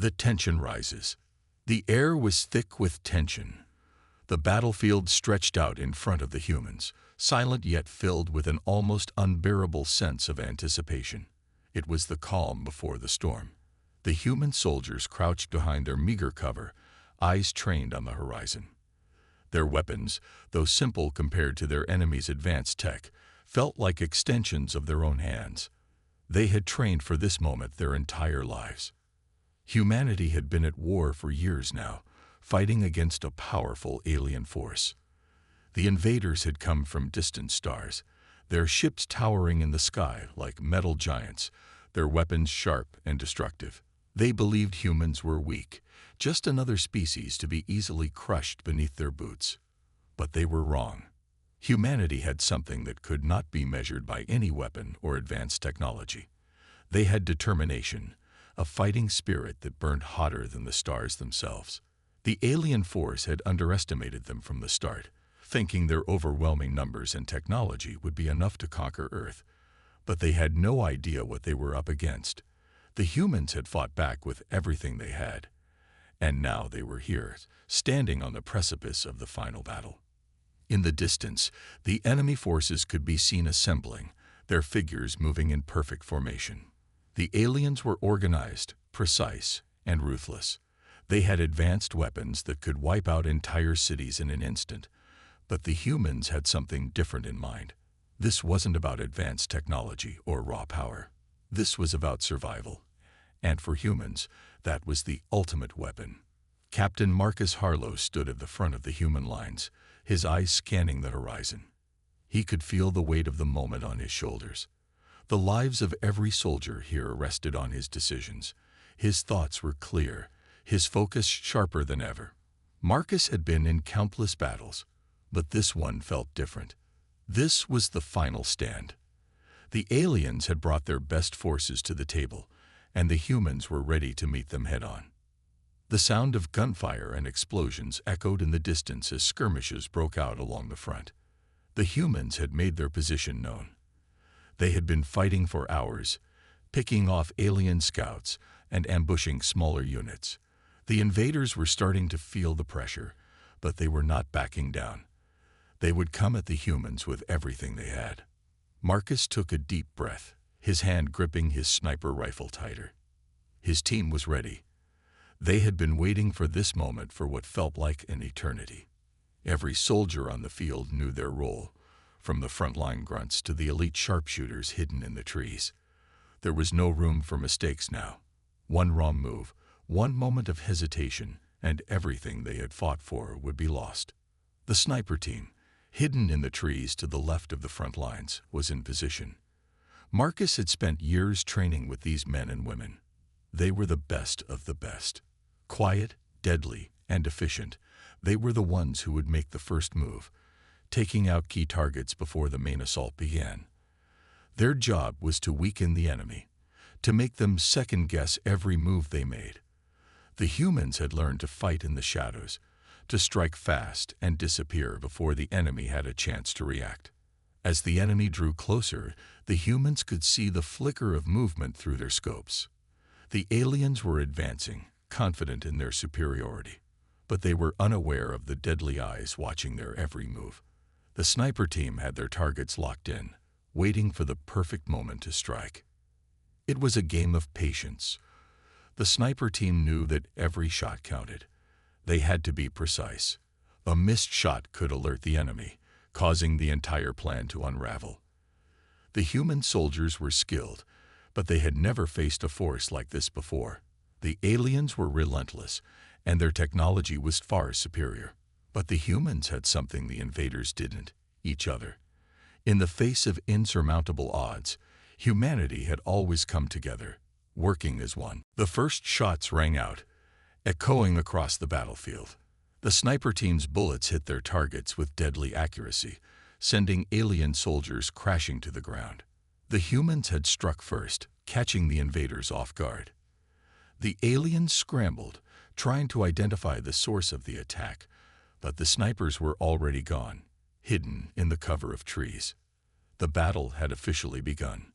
The tension rises. The air was thick with tension. The battlefield stretched out in front of the humans, silent yet filled with an almost unbearable sense of anticipation. It was the calm before the storm. The human soldiers crouched behind their meager cover, eyes trained on the horizon. Their weapons, though simple compared to their enemy's advanced tech, felt like extensions of their own hands. They had trained for this moment their entire lives. Humanity had been at war for years now, fighting against a powerful alien force. The invaders had come from distant stars, their ships towering in the sky like metal giants, their weapons sharp and destructive. They believed humans were weak, just another species to be easily crushed beneath their boots. But they were wrong. Humanity had something that could not be measured by any weapon or advanced technology. They had determination, a fighting spirit that burned hotter than the stars themselves. The alien force had underestimated them from the start, thinking their overwhelming numbers and technology would be enough to conquer Earth. But they had no idea what they were up against. The humans had fought back with everything they had. And now they were here, standing on the precipice of the final battle. In the distance, the enemy forces could be seen assembling, their figures moving in perfect formation. The aliens were organized, precise, and ruthless. They had advanced weapons that could wipe out entire cities in an instant. But the humans had something different in mind. This wasn't about advanced technology or raw power. This was about survival. And for humans, that was the ultimate weapon. Captain Marcus Harlow stood at the front of the human lines, his eyes scanning the horizon. He could feel the weight of the moment on his shoulders. The lives of every soldier here rested on his decisions. His thoughts were clear, his focus sharper than ever. Marcus had been in countless battles, but this one felt different. This was the final stand. The aliens had brought their best forces to the table, and the humans were ready to meet them head-on. The sound of gunfire and explosions echoed in the distance as skirmishes broke out along the front. The humans had made their position known. They had been fighting for hours, picking off alien scouts and ambushing smaller units. The invaders were starting to feel the pressure, but they were not backing down. They would come at the humans with everything they had. Marcus took a deep breath, his hand gripping his sniper rifle tighter. His team was ready. They had been waiting for this moment for what felt like an eternity. Every soldier on the field knew their role, from the frontline grunts to the elite sharpshooters hidden in the trees. There was no room for mistakes now. One wrong move, one moment of hesitation, and everything they had fought for would be lost. The sniper team, hidden in the trees to the left of the front lines, was in position. Marcus had spent years training with these men and women. They were the best of the best. Quiet, deadly, and efficient, they were the ones who would make the first move, taking out key targets before the main assault began. Their job was to weaken the enemy, to make them second-guess every move they made. The humans had learned to fight in the shadows, to strike fast and disappear before the enemy had a chance to react. As the enemy drew closer, the humans could see the flicker of movement through their scopes. The aliens were advancing, confident in their superiority, but they were unaware of the deadly eyes watching their every move. The sniper team had their targets locked in, waiting for the perfect moment to strike. It was a game of patience. The sniper team knew that every shot counted. They had to be precise. A missed shot could alert the enemy, causing the entire plan to unravel. The human soldiers were skilled, but they had never faced a force like this before. The aliens were relentless, and their technology was far superior. But the humans had something the invaders didn't: each other. In the face of insurmountable odds, humanity had always come together, working as one. The first shots rang out, echoing across the battlefield. The sniper team's bullets hit their targets with deadly accuracy, sending alien soldiers crashing to the ground. The humans had struck first, catching the invaders off guard. The aliens scrambled, trying to identify the source of the attack, but the snipers were already gone, hidden in the cover of trees. The battle had officially begun.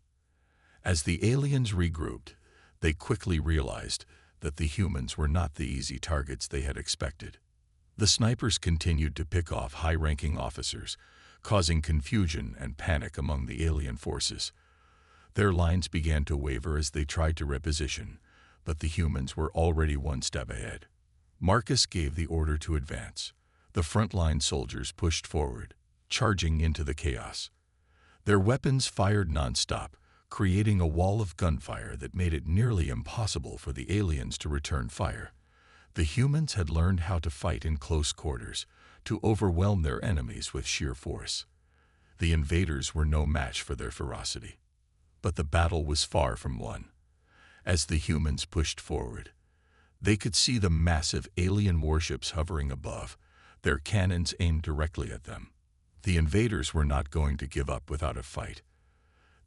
As the aliens regrouped, they quickly realized that the humans were not the easy targets they had expected. The snipers continued to pick off high-ranking officers, causing confusion and panic among the alien forces. Their lines began to waver as they tried to reposition, but the humans were already one step ahead. Marcus gave the order to advance. The front-line soldiers pushed forward, charging into the chaos. Their weapons fired non-stop, creating a wall of gunfire that made it nearly impossible for the aliens to return fire. The humans had learned how to fight in close quarters, to overwhelm their enemies with sheer force. The invaders were no match for their ferocity. But the battle was far from won. As the humans pushed forward, they could see the massive alien warships hovering above, their cannons aimed directly at them. The invaders were not going to give up without a fight.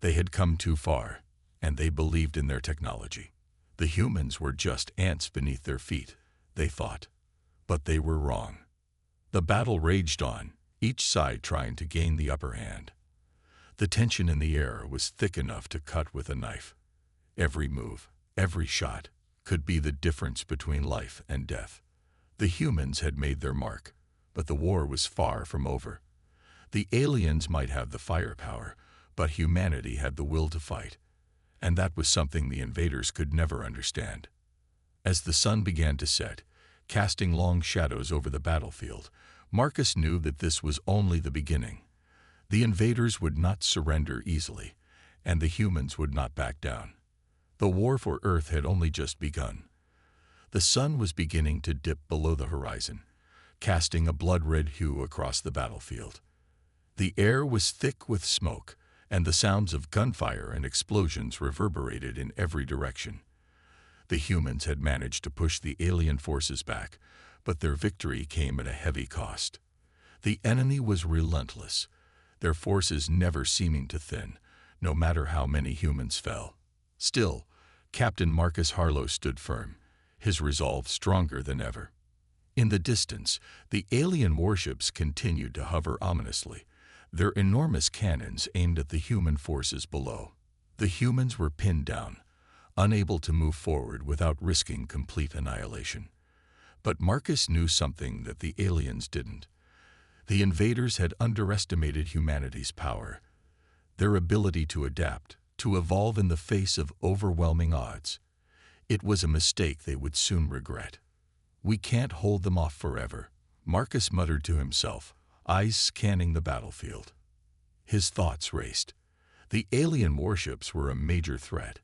They had come too far, and they believed in their technology. The humans were just ants beneath their feet, they thought. But they were wrong. The battle raged on, each side trying to gain the upper hand. The tension in the air was thick enough to cut with a knife. Every move, every shot, could be the difference between life and death. The humans had made their mark, but the war was far from over. The aliens might have the firepower, but humanity had the will to fight, and that was something the invaders could never understand. As the sun began to set, casting long shadows over the battlefield, Marcus knew that this was only the beginning. The invaders would not surrender easily, and the humans would not back down. The war for Earth had only just begun. The sun was beginning to dip below the horizon, casting a blood-red hue across the battlefield. The air was thick with smoke, and the sounds of gunfire and explosions reverberated in every direction. The humans had managed to push the alien forces back, but their victory came at a heavy cost. The enemy was relentless, their forces never seeming to thin, no matter how many humans fell. Still, Captain Marcus Harlow stood firm, his resolve stronger than ever. In the distance, the alien warships continued to hover ominously, their enormous cannons aimed at the human forces below. The humans were pinned down, unable to move forward without risking complete annihilation. But Marcus knew something that the aliens didn't. The invaders had underestimated humanity's power, their ability to adapt, to evolve in the face of overwhelming odds. It was a mistake they would soon regret. "We can't hold them off forever," Marcus muttered to himself, eyes scanning the battlefield. His thoughts raced. The alien warships were a major threat,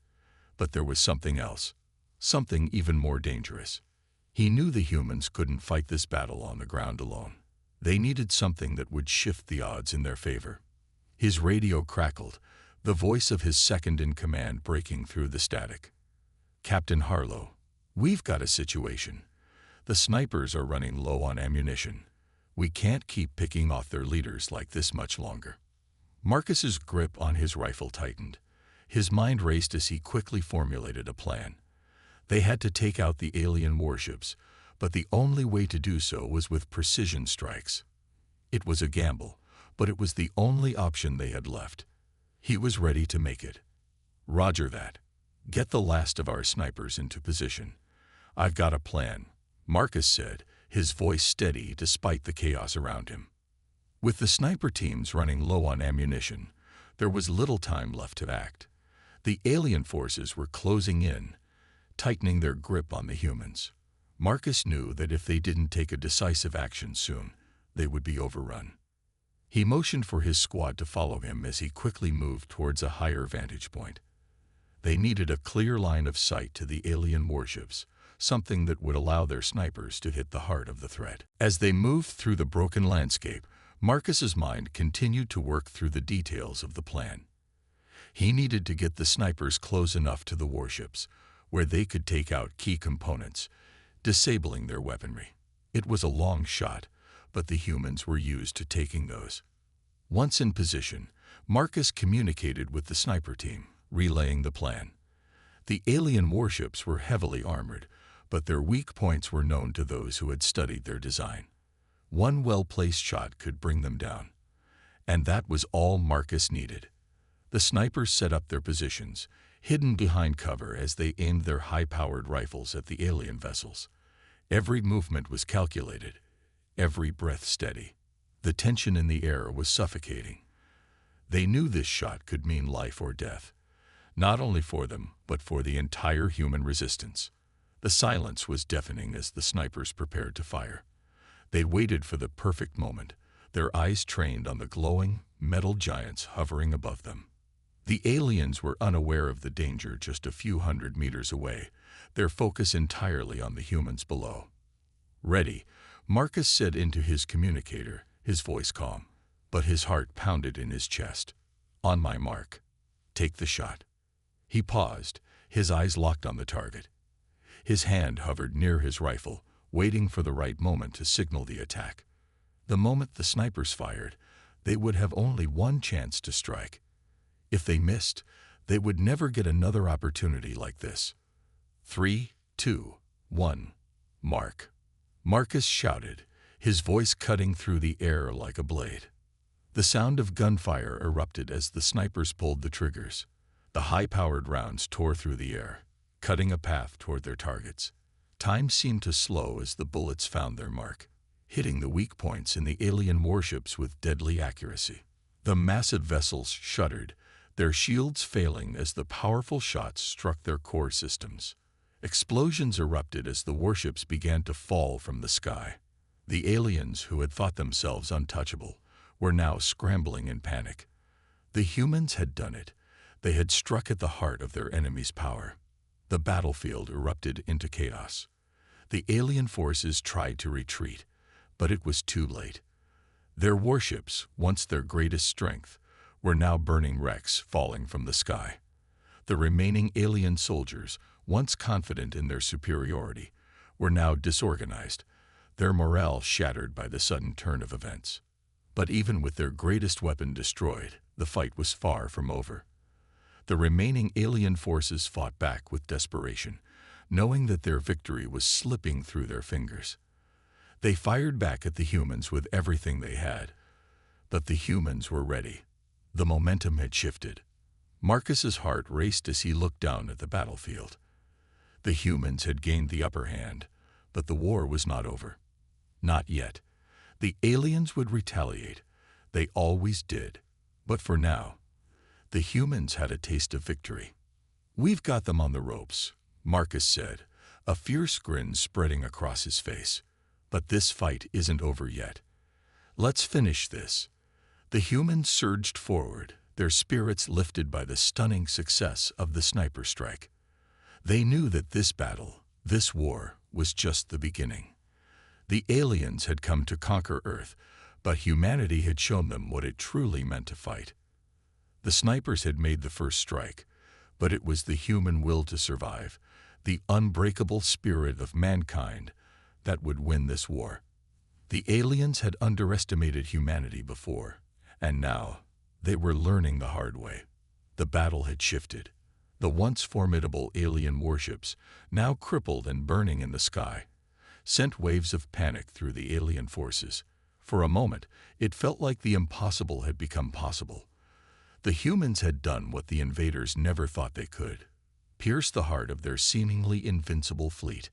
but there was something else, something even more dangerous. He knew the humans couldn't fight this battle on the ground alone. They needed something that would shift the odds in their favor. His radio crackled, the voice of his second-in-command breaking through the static. "Captain Harlow, we've got a situation. The snipers are running low on ammunition. We can't keep picking off their leaders like this much longer." Marcus's grip on his rifle tightened. His mind raced as he quickly formulated a plan. They had to take out the alien warships, but the only way to do so was with precision strikes. It was a gamble, but it was the only option they had left. He was ready to make it. "Roger that. Get the last of our snipers into position. I've got a plan," Marcus said, his voice steady despite the chaos around him. With the sniper teams running low on ammunition, there was little time left to act. The alien forces were closing in, tightening their grip on the humans. Marcus knew that if they didn't take a decisive action soon, they would be overrun. He motioned for his squad to follow him as he quickly moved towards a higher vantage point. They needed a clear line of sight to the alien warships, something that would allow their snipers to hit the heart of the threat. As they moved through the broken landscape, Marcus's mind continued to work through the details of the plan. He needed to get the snipers close enough to the warships, where they could take out key components, disabling their weaponry. It was a long shot, but the humans were used to taking those. Once in position, Marcus communicated with the sniper team, relaying the plan. The alien warships were heavily armored, but their weak points were known to those who had studied their design. One well-placed shot could bring them down. And that was all Marcus needed. The snipers set up their positions, hidden behind cover as they aimed their high-powered rifles at the alien vessels. Every movement was calculated, every breath steady. The tension in the air was suffocating. They knew this shot could mean life or death, not only for them, but for the entire human resistance. The silence was deafening as the snipers prepared to fire. They waited for the perfect moment, their eyes trained on the glowing, metal giants hovering above them. The aliens were unaware of the danger just a few hundred meters away, their focus entirely on the humans below. "Ready," Marcus said into his communicator, his voice calm, but his heart pounded in his chest. "On my mark. Take the shot." He paused, his eyes locked on the target. His hand hovered near his rifle, waiting for the right moment to signal the attack. The moment the snipers fired, they would have only one chance to strike. If they missed, they would never get another opportunity like this. 3, 2, 1, mark. Marcus shouted, his voice cutting through the air like a blade. The sound of gunfire erupted as the snipers pulled the triggers. The high-powered rounds tore through the air, cutting a path toward their targets. Time seemed to slow as the bullets found their mark, hitting the weak points in the alien warships with deadly accuracy. The massive vessels shuddered, their shields failing as the powerful shots struck their core systems. Explosions erupted as the warships began to fall from the sky. The aliens, who had thought themselves untouchable, were now scrambling in panic. The humans had done it. They had struck at the heart of their enemy's power. The battlefield erupted into chaos. The alien forces tried to retreat, but it was too late. Their warships, once their greatest strength, were now burning wrecks falling from the sky. The remaining alien soldiers, once confident in their superiority, were now disorganized, their morale shattered by the sudden turn of events. But even with their greatest weapon destroyed, the fight was far from over. The remaining alien forces fought back with desperation, knowing that their victory was slipping through their fingers. They fired back at the humans with everything they had. But the humans were ready. The momentum had shifted. Marcus's heart raced as he looked down at the battlefield. The humans had gained the upper hand, but the war was not over. Not yet. The aliens would retaliate. They always did. But for now, the humans had a taste of victory. "We've got them on the ropes," Marcus said, a fierce grin spreading across his face. "But this fight isn't over yet. Let's finish this." The humans surged forward, their spirits lifted by the stunning success of the sniper strike. They knew that this battle, this war, was just the beginning. The aliens had come to conquer Earth, but humanity had shown them what it truly meant to fight. The snipers had made the first strike, but it was the human will to survive, the unbreakable spirit of mankind, that would win this war. The aliens had underestimated humanity before, and now they were learning the hard way. The battle had shifted. The once formidable alien warships, now crippled and burning in the sky, sent waves of panic through the alien forces. For a moment, it felt like the impossible had become possible. The humans had done what the invaders never thought they could, pierce the heart of their seemingly invincible fleet.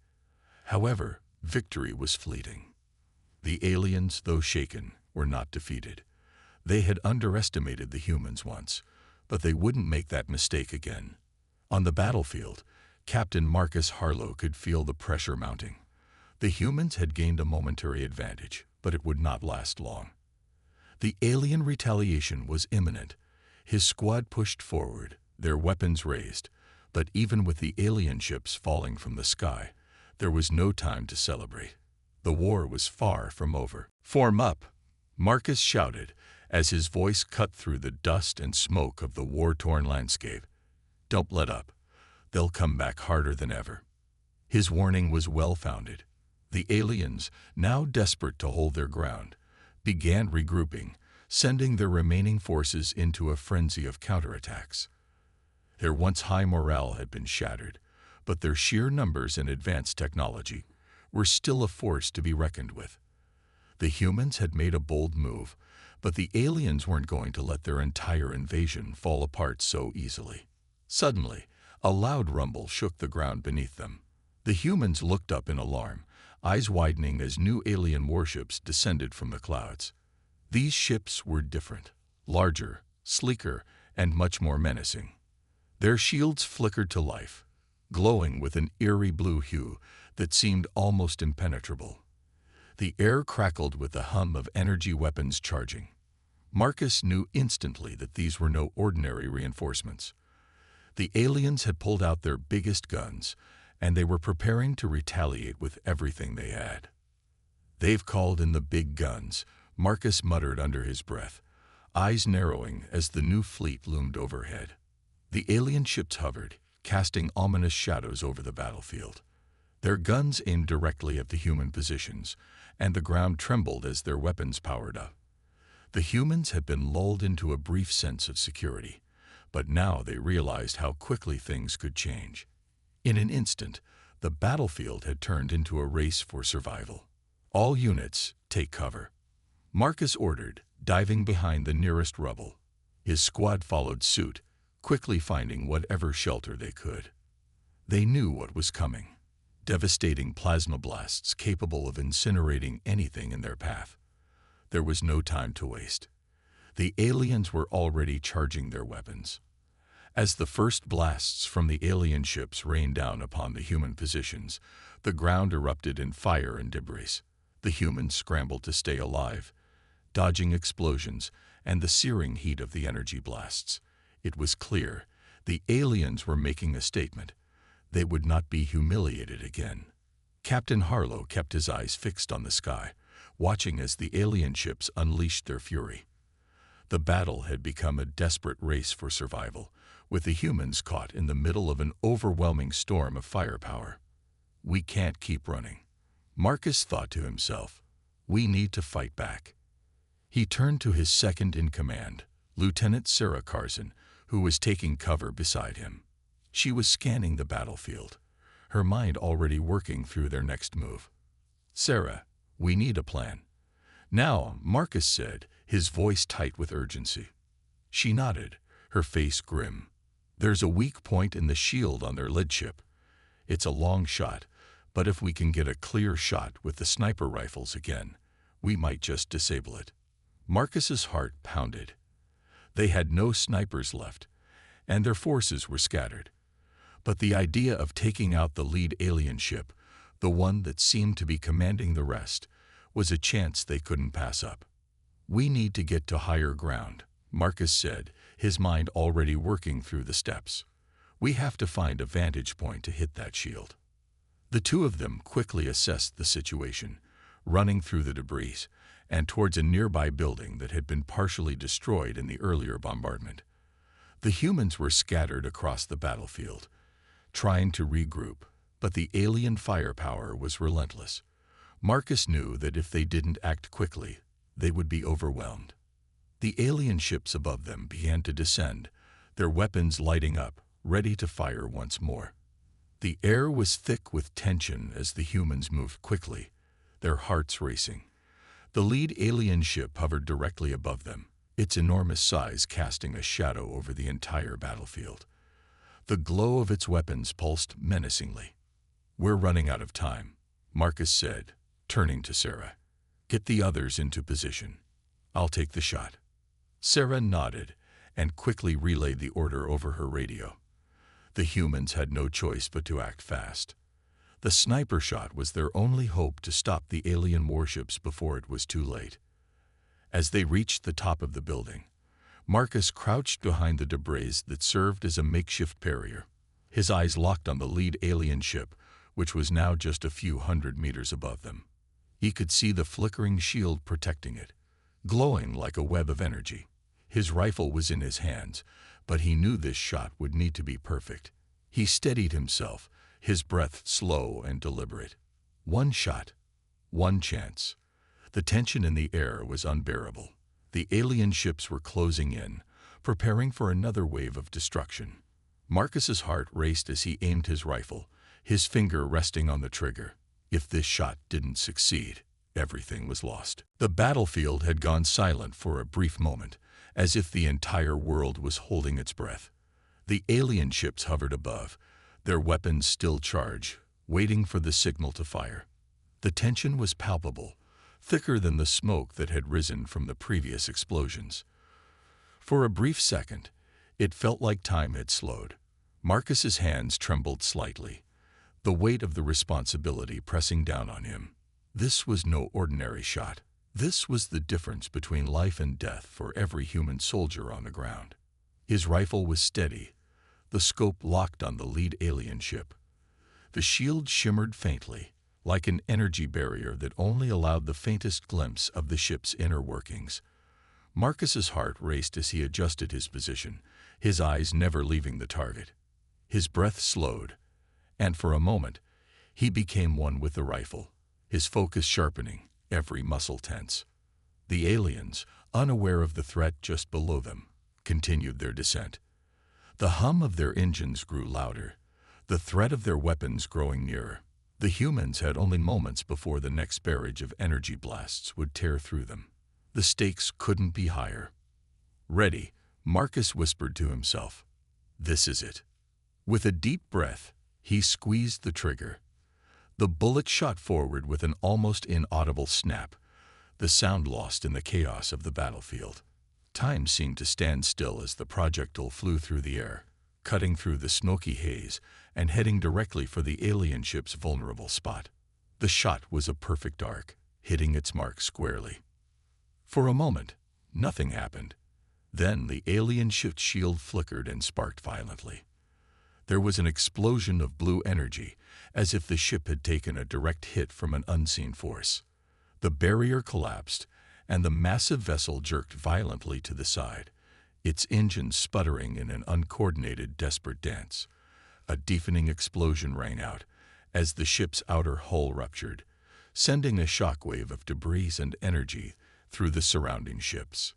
However, victory was fleeting. The aliens, though shaken, were not defeated. They had underestimated the humans once, but they wouldn't make that mistake again. On the battlefield, Captain Marcus Harlow could feel the pressure mounting. The humans had gained a momentary advantage, but it would not last long. The alien retaliation was imminent. His squad pushed forward, their weapons raised, but even with the alien ships falling from the sky, there was no time to celebrate. The war was far from over. "Form up," Marcus shouted as his voice cut through the dust and smoke of the war-torn landscape. "Don't let up. They'll come back harder than ever." His warning was well-founded. The aliens, now desperate to hold their ground, began regrouping, sending their remaining forces into a frenzy of counterattacks. Their once high morale had been shattered, but their sheer numbers and advanced technology were still a force to be reckoned with. The humans had made a bold move, but the aliens weren't going to let their entire invasion fall apart so easily. Suddenly, A loud rumble shook the ground beneath them. The humans looked up in alarm, eyes widening as new alien warships descended from the clouds. These ships were different, larger, sleeker, and much more menacing. Their shields flickered to life, glowing with an eerie blue hue that seemed almost impenetrable. The air crackled with the hum of energy weapons charging. Marcus knew instantly that these were no ordinary reinforcements. The aliens had pulled out their biggest guns, and they were preparing to retaliate with everything they had. "They've called in the big guns," Marcus muttered under his breath, eyes narrowing as the new fleet loomed overhead. The alien ships hovered, casting ominous shadows over the battlefield. Their guns aimed directly at the human positions, and the ground trembled as their weapons powered up. The humans had been lulled into a brief sense of security, but now they realized how quickly things could change. In an instant, the battlefield had turned into a race for survival. "All units, take cover," Marcus ordered, diving behind the nearest rubble. His squad followed suit, quickly finding whatever shelter they could. They knew what was coming: devastating plasma blasts capable of incinerating anything in their path. There was no time to waste. The aliens were already charging their weapons. As the first blasts from the alien ships rained down upon the human positions, the ground erupted in fire and debris. The humans scrambled to stay alive, dodging explosions and the searing heat of the energy blasts. It was clear the aliens were making a statement. They would not be humiliated again. Captain Harlow kept his eyes fixed on the sky, watching as the alien ships unleashed their fury. The battle had become a desperate race for survival, with the humans caught in the middle of an overwhelming storm of firepower. "We can't keep running," Marcus thought to himself. "We need to fight back." He turned to his second-in-command, Lieutenant Sarah Carson, who was taking cover beside him. She was scanning the battlefield, her mind already working through their next move. "Sarah, we need a plan." "Now," Marcus said, his voice tight with urgency. She nodded, her face grim. "There's a weak point in the shield on their lead ship. It's a long shot, but if we can get a clear shot with the sniper rifles again, we might just disable it." Marcus's heart pounded. They had no snipers left, and their forces were scattered. But the idea of taking out the lead alien ship, the one that seemed to be commanding the rest, was a chance they couldn't pass up. "We need to get to higher ground," Marcus said, his mind already working through the steps. "We have to find a vantage point to hit that shield." The two of them quickly assessed the situation, running through the debris and towards a nearby building that had been partially destroyed in the earlier bombardment. The humans were scattered across the battlefield, trying to regroup, but the alien firepower was relentless. Marcus knew that if they didn't act quickly, they would be overwhelmed. The alien ships above them began to descend, their weapons lighting up, ready to fire once more. The air was thick with tension as the humans moved quickly, their hearts racing. The lead alien ship hovered directly above them, its enormous size casting a shadow over the entire battlefield. The glow of its weapons pulsed menacingly. "We're running out of time," Marcus said, turning to Sarah. "Get the others into position. I'll take the shot." Sarah nodded and quickly relayed the order over her radio. The humans had no choice but to act fast. The sniper shot was their only hope to stop the alien warships before it was too late. As they reached the top of the building, Marcus crouched behind the debris that served as a makeshift barrier, his eyes locked on the lead alien ship, which was now just a few hundred meters above them. He could see the flickering shield protecting it, glowing like a web of energy. His rifle was in his hands, but he knew this shot would need to be perfect. He steadied himself, his breath slow and deliberate. One shot, one chance. The tension in the air was unbearable. The alien ships were closing in, preparing for another wave of destruction. Marcus's heart raced as he aimed his rifle, his finger resting on the trigger. If this shot didn't succeed, everything was lost. The battlefield had gone silent for a brief moment, as if the entire world was holding its breath. The alien ships hovered above, their weapons still charged, waiting for the signal to fire. The tension was palpable, thicker than the smoke that had risen from the previous explosions. For a brief second, it felt like time had slowed. Marcus's hands trembled slightly, the weight of the responsibility pressing down on him. This was no ordinary shot. This was the difference between life and death for every human soldier on the ground. His rifle was steady, the scope locked on the lead alien ship. The shield shimmered faintly, like an energy barrier that only allowed the faintest glimpse of the ship's inner workings. Marcus's heart raced as he adjusted his position, his eyes never leaving the target. His breath slowed, and for a moment, he became one with the rifle, his focus sharpening, every muscle tense. The aliens, unaware of the threat just below them, continued their descent. The hum of their engines grew louder, the threat of their weapons growing nearer. The humans had only moments before the next barrage of energy blasts would tear through them. The stakes couldn't be higher. "Ready," Marcus whispered to himself. "This is it." With a deep breath, he squeezed the trigger. The bullet shot forward with an almost inaudible snap, the sound lost in the chaos of the battlefield. Time seemed to stand still as the projectile flew through the air, cutting through the smoky haze and heading directly for the alien ship's vulnerable spot. The shot was a perfect arc, hitting its mark squarely. For a moment, nothing happened. Then the alien ship's shield flickered and sparked violently. There was an explosion of blue energy, as if the ship had taken a direct hit from an unseen force. The barrier collapsed, and the massive vessel jerked violently to the side, its engines sputtering in an uncoordinated, desperate dance. A deafening explosion rang out as the ship's outer hull ruptured, sending a shockwave of debris and energy through the surrounding ships.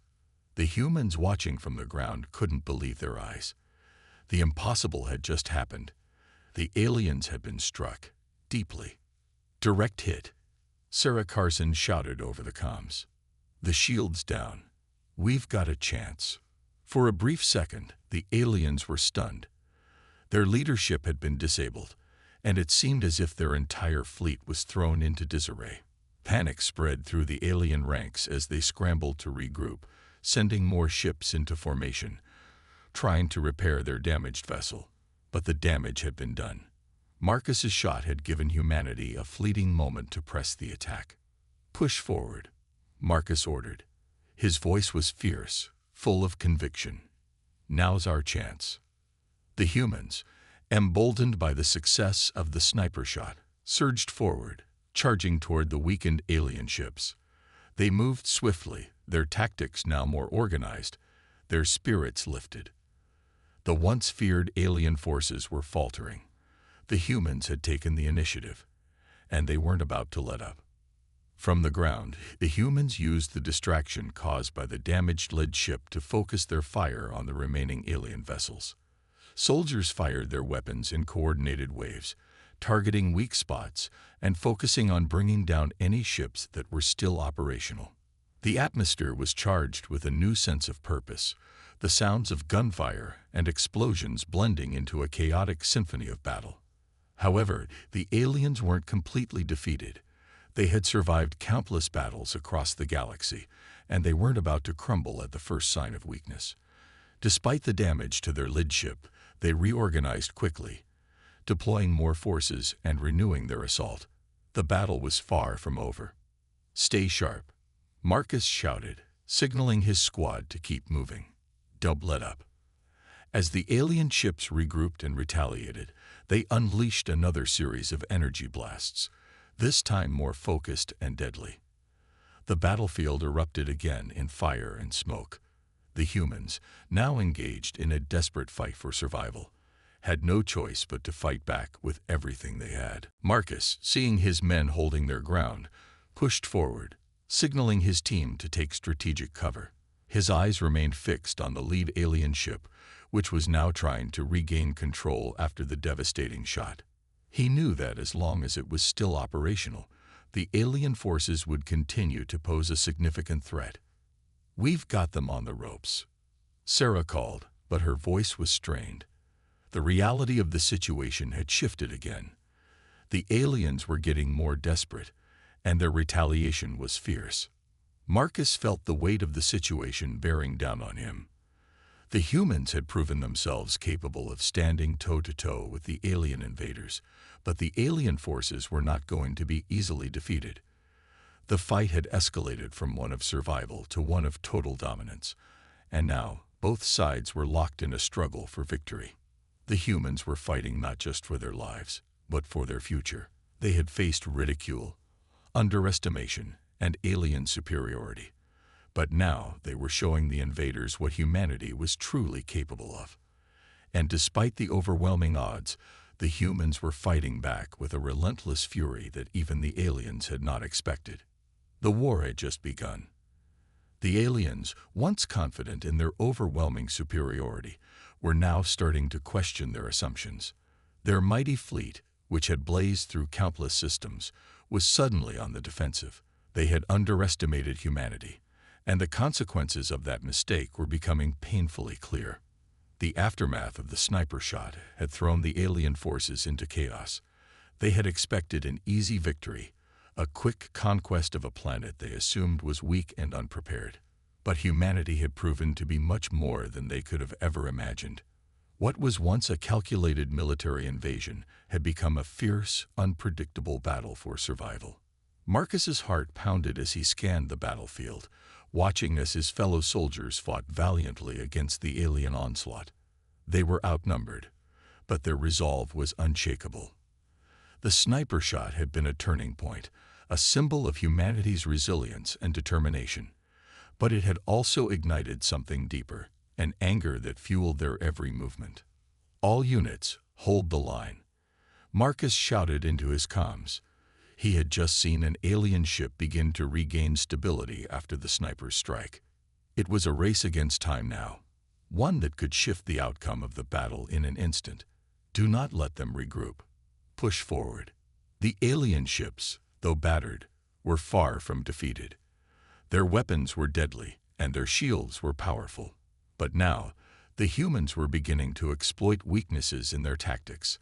The humans watching from the ground couldn't believe their eyes. The impossible had just happened. The aliens had been struck, deeply. "Direct hit," Sarah Carson shouted over the comms. "The shield's down. We've got a chance." For a brief second, the aliens were stunned. Their leadership had been disabled, and it seemed as if their entire fleet was thrown into disarray. Panic spread through the alien ranks as they scrambled to regroup, sending more ships into formation, trying to repair their damaged vessel. But the damage had been done. Marcus's shot had given humanity a fleeting moment to press the attack. "Push forward," Marcus ordered. His voice was fierce, full of conviction. "Now's our chance." The humans, emboldened by the success of the sniper shot, surged forward, charging toward the weakened alien ships. They moved swiftly, their tactics now more organized, their spirits lifted. The once feared alien forces were faltering. The humans had taken the initiative, and they weren't about to let up. From the ground, the humans used the distraction caused by the damaged lead ship to focus their fire on the remaining alien vessels. Soldiers fired their weapons in coordinated waves, targeting weak spots and focusing on bringing down any ships that were still operational. The atmosphere was charged with a new sense of purpose, the sounds of gunfire and explosions blending into a chaotic symphony of battle. However, the aliens weren't completely defeated. They had survived countless battles across the galaxy, and they weren't about to crumble at the first sign of weakness. Despite the damage to their lead ship, they reorganized quickly, deploying more forces and renewing their assault. The battle was far from over. "Stay sharp," Marcus shouted, signaling his squad to keep moving. "Don't let up." As the alien ships regrouped and retaliated, they unleashed another series of energy blasts, this time more focused and deadly. The battlefield erupted again in fire and smoke. The humans, now engaged in a desperate fight for survival, had no choice but to fight back with everything they had. Marcus, seeing his men holding their ground, pushed forward, signaling his team to take strategic cover. His eyes remained fixed on the lead alien ship, which was now trying to regain control after the devastating shot. He knew that as long as it was still operational, the alien forces would continue to pose a significant threat. "We've got them on the ropes," Sarah called, but her voice was strained. The reality of the situation had shifted again. The aliens were getting more desperate, and their retaliation was fierce. Marcus felt the weight of the situation bearing down on him. The humans had proven themselves capable of standing toe-to-toe with the alien invaders, but the alien forces were not going to be easily defeated. The fight had escalated from one of survival to one of total dominance, and now both sides were locked in a struggle for victory. The humans were fighting not just for their lives, but for their future. They had faced ridicule, underestimation, and alien superiority. But now they were showing the invaders what humanity was truly capable of. And despite the overwhelming odds, the humans were fighting back with a relentless fury that even the aliens had not expected. The war had just begun. The aliens, once confident in their overwhelming superiority, were now starting to question their assumptions. Their mighty fleet, which had blazed through countless systems, was suddenly on the defensive. They had underestimated humanity, and the consequences of that mistake were becoming painfully clear. The aftermath of the sniper shot had thrown the alien forces into chaos. They had expected an easy victory, a quick conquest of a planet they assumed was weak and unprepared. But humanity had proven to be much more than they could have ever imagined. What was once a calculated military invasion had become a fierce, unpredictable battle for survival. Marcus's heart pounded as he scanned the battlefield, watching as his fellow soldiers fought valiantly against the alien onslaught. They were outnumbered, but their resolve was unshakable. The sniper shot had been a turning point, a symbol of humanity's resilience and determination. But it had also ignited something deeper, an anger that fueled their every movement. "All units, hold the line," Marcus shouted into his comms. He had just seen an alien ship begin to regain stability after the sniper's strike. It was a race against time now, one that could shift the outcome of the battle in an instant. Do not let them regroup. Push forward. The alien ships, though battered, were far from defeated. Their weapons were deadly, and their shields were powerful. But now, the humans were beginning to exploit weaknesses in their tactics.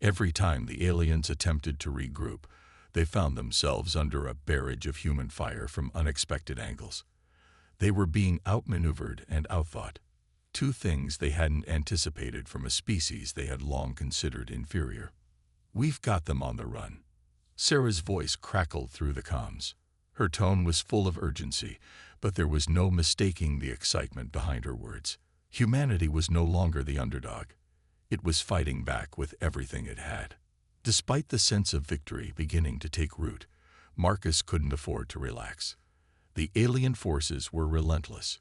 Every time the aliens attempted to regroup, they found themselves under a barrage of human fire from unexpected angles. They were being outmaneuvered and outthought, two things they hadn't anticipated from a species they had long considered inferior. "We've got them on the run." Sarah's voice crackled through the comms. Her tone was full of urgency, but there was no mistaking the excitement behind her words. Humanity was no longer the underdog. It was fighting back with everything it had. Despite the sense of victory beginning to take root, Marcus couldn't afford to relax. The alien forces were relentless.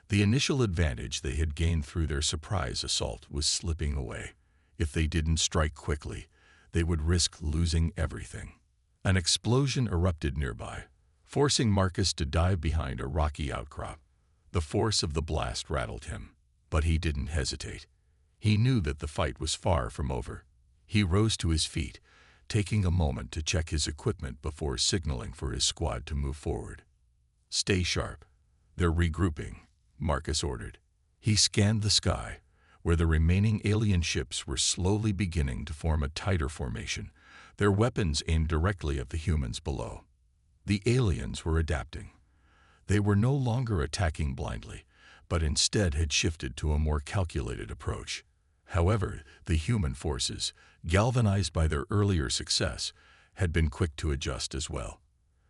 The initial advantage they had gained through their surprise assault was slipping away. If they didn't strike quickly, they would risk losing everything. An explosion erupted nearby, forcing Marcus to dive behind a rocky outcrop. The force of the blast rattled him, but he didn't hesitate. He knew that the fight was far from over. He rose to his feet, taking a moment to check his equipment before signaling for his squad to move forward. "Stay sharp. They're regrouping," Marcus ordered. He scanned the sky, where the remaining alien ships were slowly beginning to form a tighter formation, their weapons aimed directly at the humans below. The aliens were adapting. They were no longer attacking blindly, but instead had shifted to a more calculated approach. However, the human forces, galvanized by their earlier success, had been quick to adjust as well.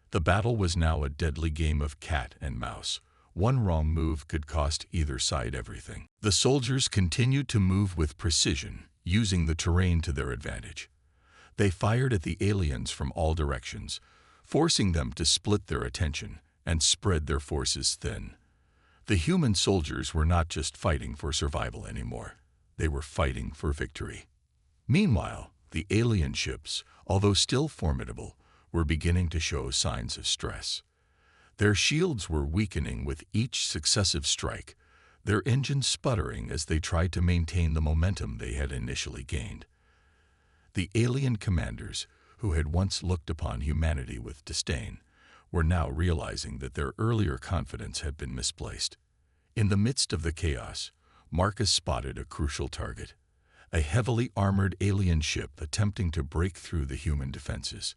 The battle was now a deadly game of cat and mouse. One wrong move could cost either side everything. The soldiers continued to move with precision, using the terrain to their advantage. They fired at the aliens from all directions, forcing them to split their attention and spread their forces thin. The human soldiers were not just fighting for survival anymore. They were fighting for victory. Meanwhile, the alien ships, although still formidable, were beginning to show signs of stress. Their shields were weakening with each successive strike, their engines sputtering as they tried to maintain the momentum they had initially gained. The alien commanders, who had once looked upon humanity with disdain, were now realizing that their earlier confidence had been misplaced. In the midst of the chaos, Marcus spotted a crucial target, a heavily armored alien ship attempting to break through the human defenses.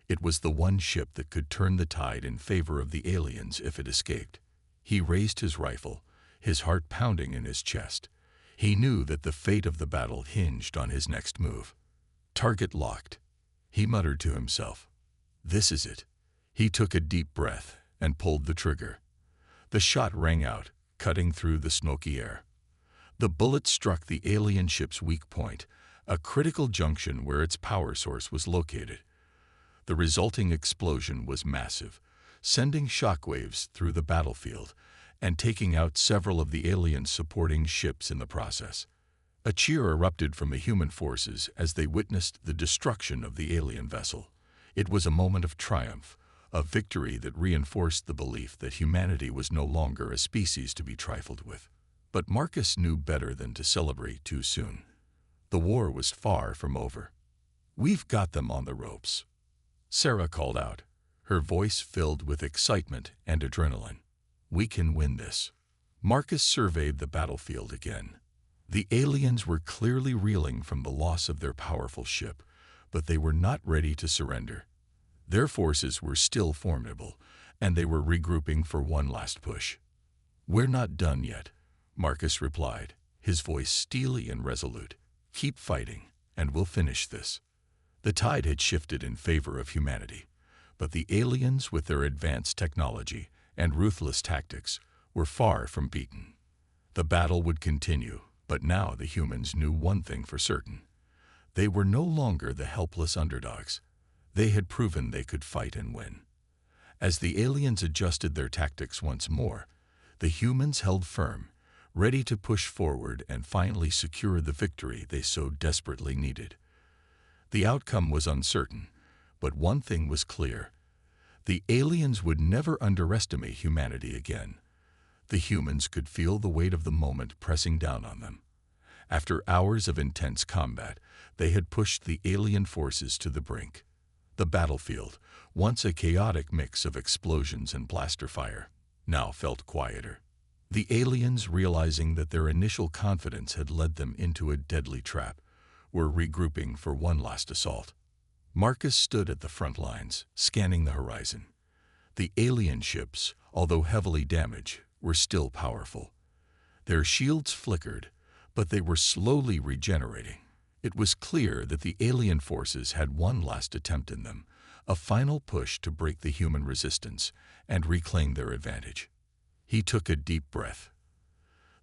It was the one ship that could turn the tide in favor of the aliens if it escaped. He raised his rifle, his heart pounding in his chest. He knew that the fate of the battle hinged on his next move. Target locked. He muttered to himself. This is it. He took a deep breath and pulled the trigger. The shot rang out, cutting through the smoky air. The bullet struck the alien ship's weak point, a critical junction where its power source was located. The resulting explosion was massive, sending shockwaves through the battlefield and taking out several of the aliens' supporting ships in the process. A cheer erupted from the human forces as they witnessed the destruction of the alien vessel. It was a moment of triumph, a victory that reinforced the belief that humanity was no longer a species to be trifled with. But Marcus knew better than to celebrate too soon. The war was far from over. "We've got them on the ropes," Sarah called out, her voice filled with excitement and adrenaline. "We can win this." Marcus surveyed the battlefield again. The aliens were clearly reeling from the loss of their powerful ship, but they were not ready to surrender. Their forces were still formidable, and they were regrouping for one last push. "We're not done yet," Marcus replied, his voice steely and resolute. "Keep fighting, and we'll finish this." The tide had shifted in favor of humanity, but the aliens, with their advanced technology and ruthless tactics, were far from beaten. The battle would continue, but now the humans knew one thing for certain. They were no longer the helpless underdogs. They had proven they could fight and win. As the aliens adjusted their tactics once more, the humans held firm, ready to push forward and finally secure the victory they so desperately needed. The outcome was uncertain, but one thing was clear. The aliens would never underestimate humanity again. The humans could feel the weight of the moment pressing down on them. After hours of intense combat, they had pushed the alien forces to the brink. The battlefield, once a chaotic mix of explosions and blaster fire, now felt quieter. The aliens, realizing that their initial confidence had led them into a deadly trap, were regrouping for one last assault. Marcus stood at the front lines, scanning the horizon. The alien ships, although heavily damaged, were still powerful. Their shields flickered, but they were slowly regenerating. It was clear that the alien forces had one last attempt in them, a final push to break the human resistance and reclaim their advantage. He took a deep breath.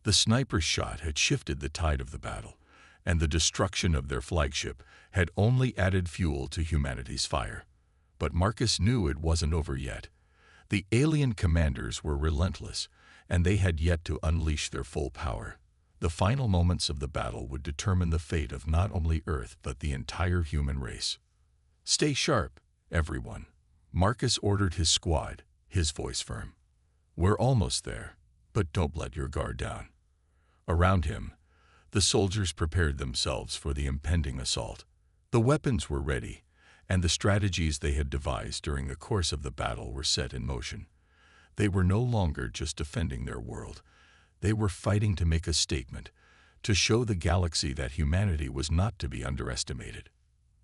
The sniper's shot had shifted the tide of the battle, and the destruction of their flagship had only added fuel to humanity's fire. But Marcus knew it wasn't over yet. The alien commanders were relentless, and they had yet to unleash their full power. The final moments of the battle would determine the fate of not only Earth but the entire human race. "Stay sharp, everyone," Marcus ordered his squad, his voice firm. "We're almost there, but don't let your guard down." Around him, the soldiers prepared themselves for the impending assault. The weapons were ready, and the strategies they had devised during the course of the battle were set in motion. They were no longer just defending their world. They were fighting to make a statement, to show the galaxy that humanity was not to be underestimated.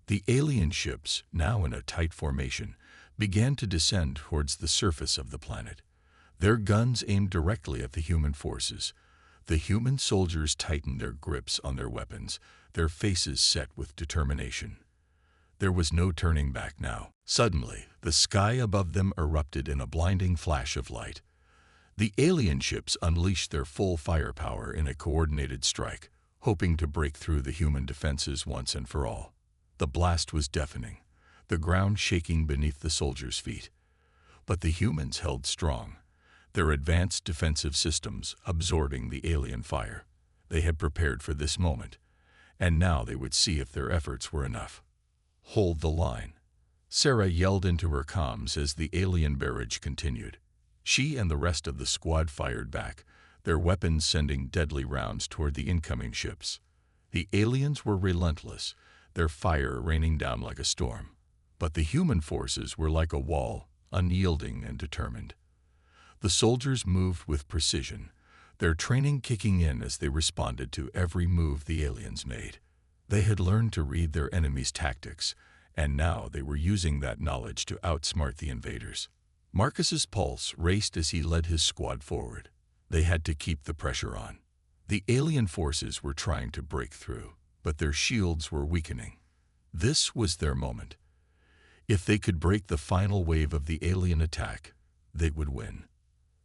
The alien ships, now in a tight formation, began to descend towards the surface of the planet. Their guns aimed directly at the human forces. The human soldiers tightened their grips on their weapons, their faces set with determination. There was no turning back now. Suddenly, the sky above them erupted in a blinding flash of light. The alien ships unleashed their full firepower in a coordinated strike, hoping to break through the human defenses once and for all. The blast was deafening, the ground shaking beneath the soldiers' feet. But the humans held strong, their advanced defensive systems absorbing the alien fire. They had prepared for this moment, and now they would see if their efforts were enough. "Hold the line," Sarah yelled into her comms as the alien barrage continued. She and the rest of the squad fired back, their weapons sending deadly rounds toward the incoming ships. The aliens were relentless, their fire raining down like a storm. But the human forces were like a wall, unyielding and determined. The soldiers moved with precision, their training kicking in as they responded to every move the aliens made. They had learned to read their enemy's tactics, and now they were using that knowledge to outsmart the invaders. Marcus's pulse raced as he led his squad forward. They had to keep the pressure on. The alien forces were trying to break through, but their shields were weakening. This was their moment. If they could break the final wave of the alien attack, they would win.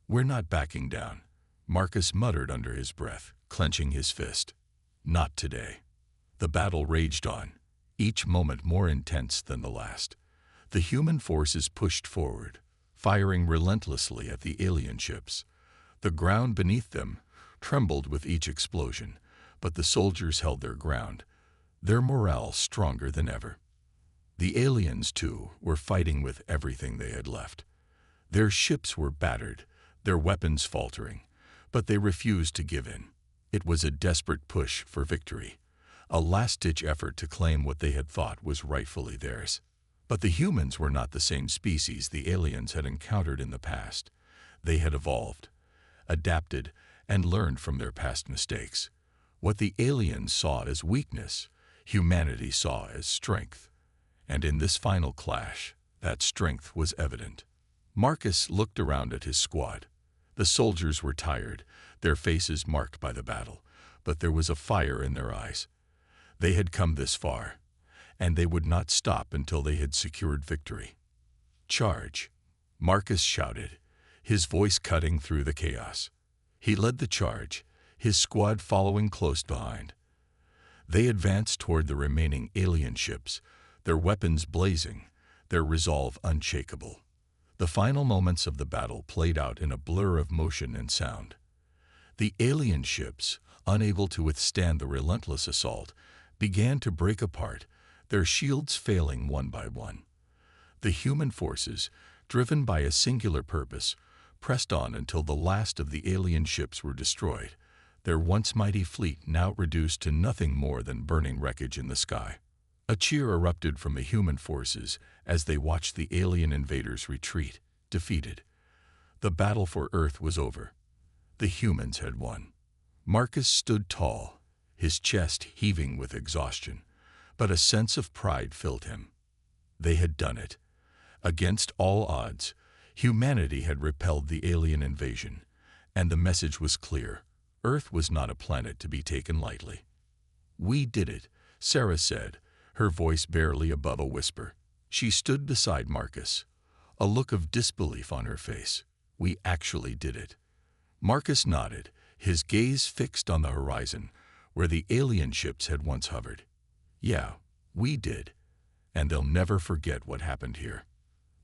"We're not backing down," Marcus muttered under his breath, clenching his fist. "Not today." The battle raged on, each moment more intense than the last. The human forces pushed forward, firing relentlessly at the alien ships. The ground beneath them trembled with each explosion, but the soldiers held their ground, their morale stronger than ever. The aliens, too, were fighting with everything they had left. Their ships were battered, their weapons faltering, but they refused to give in. It was a desperate push for victory, a last-ditch effort to claim what they had thought was rightfully theirs. But the humans were not the same species the aliens had encountered in the past. They had evolved, adapted, and learned from their past mistakes. What the aliens saw as weakness, humanity saw as strength. And in this final clash, that strength was evident. Marcus looked around at his squad. The soldiers were tired, their faces marked by the battle, but there was a fire in their eyes. They had come this far, and they would not stop until they had secured victory. "Charge!" Marcus shouted, his voice cutting through the chaos. He led the charge, his squad following close behind. They advanced toward the remaining alien ships, their weapons blazing, their resolve unshakable. The final moments of the battle played out in a blur of motion and sound. The alien ships, unable to withstand the relentless assault, began to break apart, their shields failing one by one. The human forces, driven by a singular purpose, pressed on until the last of the alien ships were destroyed, their once mighty fleet now reduced to nothing more than burning wreckage in the sky. A cheer erupted from the human forces as they watched the alien invaders retreat, defeated. The battle for Earth was over. The humans had won. Marcus stood tall, his chest heaving with exhaustion, but a sense of pride filled him. They had done it. Against all odds, humanity had repelled the alien invasion, and the message was clear. Earth was not a planet to be taken lightly. "We did it," Sarah said, her voice barely above a whisper. She stood beside Marcus, a look of disbelief on her face. "We actually did it." Marcus nodded, his gaze fixed on the horizon, where the alien ships had once hovered. "Yeah, we did, and they'll never forget what happened here."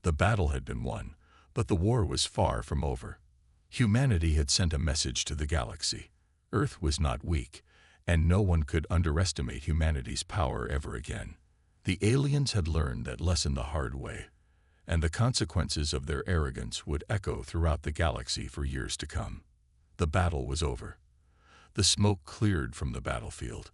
The battle had been won, but the war was far from over. Humanity had sent a message to the galaxy. Earth was not weak, and no one could underestimate humanity's power ever again. The aliens had learned that lesson the hard way, and the consequences of their arrogance would echo throughout the galaxy for years to come. The battle was over. The smoke cleared from the battlefield,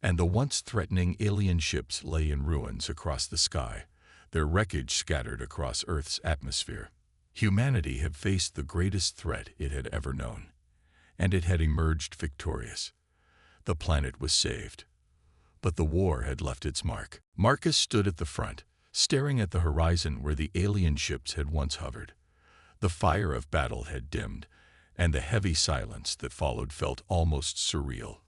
and the once threatening alien ships lay in ruins across the sky, their wreckage scattered across Earth's atmosphere. Humanity had faced the greatest threat it had ever known, and it had emerged victorious. The planet was saved, but the war had left its mark. Marcus stood at the front, staring at the horizon where the alien ships had once hovered. The fire of battle had dimmed, and the heavy silence that followed felt almost surreal.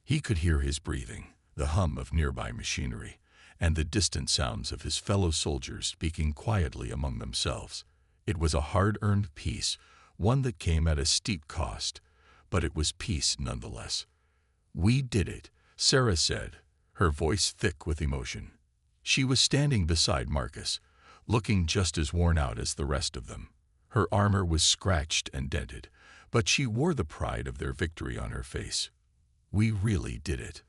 He could hear his breathing, the hum of nearby machinery, and the distant sounds of his fellow soldiers speaking quietly among themselves. It was a hard-earned peace, one that came at a steep cost, but it was peace nonetheless. "We did it," Sarah said, her voice thick with emotion. She was standing beside Marcus, looking just as worn out as the rest of them. Her armor was scratched and dented, but she wore the pride of their victory on her face. "We really did it."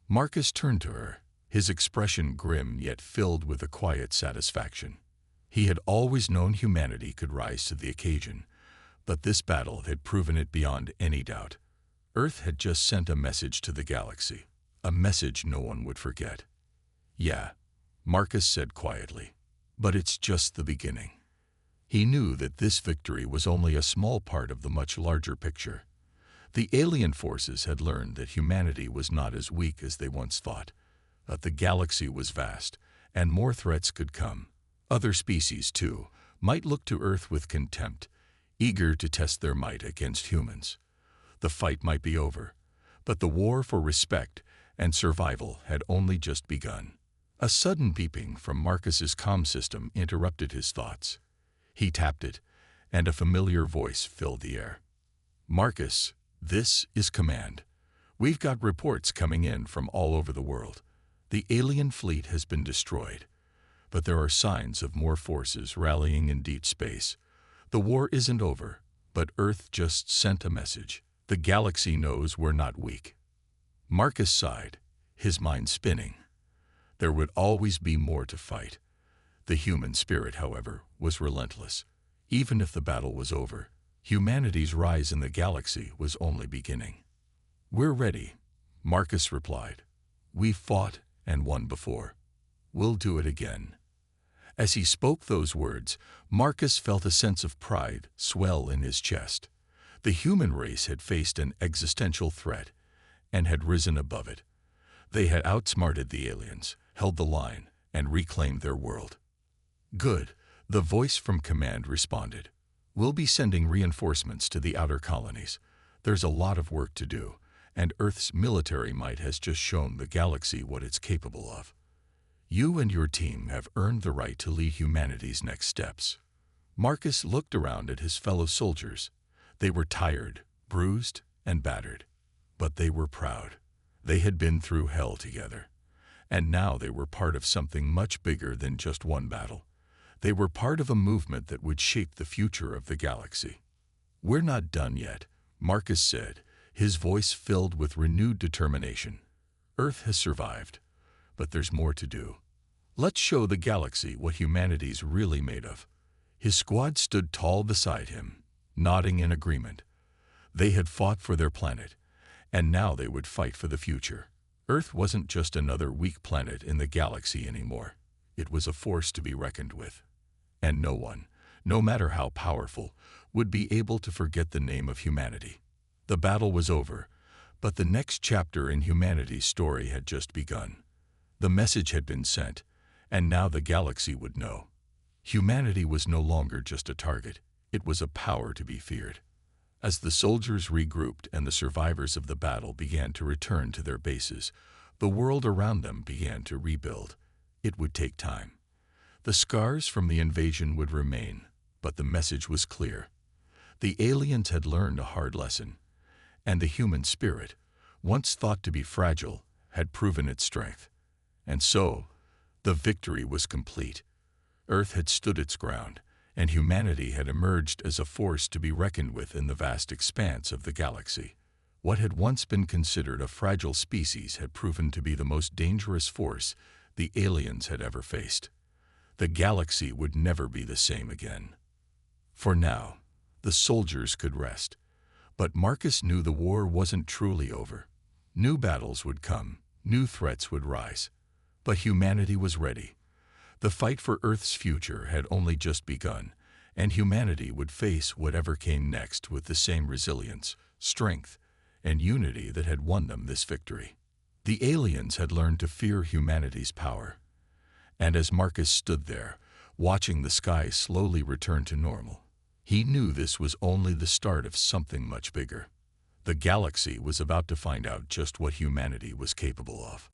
Marcus turned to her, his expression grim yet filled with a quiet satisfaction. He had always known humanity could rise to the occasion, but this battle had proven it beyond any doubt. Earth had just sent a message to the galaxy, a message no one would forget. "Yeah," Marcus said quietly, "but it's just the beginning." He knew that this victory was only a small part of the much larger picture. The alien forces had learned that humanity was not as weak as they once thought. That the galaxy was vast, and more threats could come. Other species, too, might look to Earth with contempt, eager to test their might against humans. The fight might be over, but the war for respect and survival had only just begun. A sudden beeping from Marcus's comm system interrupted his thoughts. He tapped it, and a familiar voice filled the air. "Marcus, this is Command. We've got reports coming in from all over the world. The alien fleet has been destroyed, but there are signs of more forces rallying in deep space. The war isn't over, but Earth just sent a message. The galaxy knows we're not weak." Marcus sighed, his mind spinning. There would always be more to fight. The human spirit, however, was relentless. Even if the battle was over, humanity's rise in the galaxy was only beginning. "We're ready," Marcus replied. "We've fought and won before. We'll do it again." As he spoke those words, Marcus felt a sense of pride swell in his chest. The human race had faced an existential threat and had risen above it. They had outsmarted the aliens, held the line, and reclaimed their world. "Good," the voice from Command responded. "We'll be sending reinforcements to the outer colonies. There's a lot of work to do, and Earth's military might has just shown the galaxy what it's capable of. You and your team have earned the right to lead humanity's next steps." Marcus looked around at his fellow soldiers. They were tired, bruised, and battered. But they were proud. They had been through hell together. And now they were part of something much bigger than just one battle. They were part of a movement that would shape the future of the galaxy. "We're not done yet," Marcus said, his voice filled with renewed determination. "Earth has survived, but there's more to do. Let's show the galaxy what humanity's really made of." His squad stood tall beside him, nodding in agreement. They had fought for their planet, and now they would fight for the future. Earth wasn't just another weak planet in the galaxy anymore. It was a force to be reckoned with. And no one, no matter how powerful, would be able to forget the name of humanity. The battle was over, but the next chapter in humanity's story had just begun. The message had been sent, and now the galaxy would know. Humanity was no longer just a target. It was a power to be feared. As the soldiers regrouped and the survivors of the battle began to return to their bases, the world around them began to rebuild. It would take time. The scars from the invasion would remain, but the message was clear. The aliens had learned a hard lesson, and the human spirit, once thought to be fragile, had proven its strength. And so, the victory was complete. Earth had stood its ground, and humanity had emerged as a force to be reckoned with in the vast expanse of the galaxy. What had once been considered a fragile species had proven to be the most dangerous force the aliens had ever faced. The galaxy would never be the same again. For now, the soldiers could rest. But Marcus knew the war wasn't truly over. New battles would come, new threats would rise. But humanity was ready. The fight for Earth's future had only just begun, and humanity would face whatever came next with the same resilience, strength, and unity that had won them this victory. The aliens had learned to fear humanity's power. And as Marcus stood there, watching the sky slowly return to normal, he knew this was only the start of something much bigger. The galaxy was about to find out just what humanity was capable of.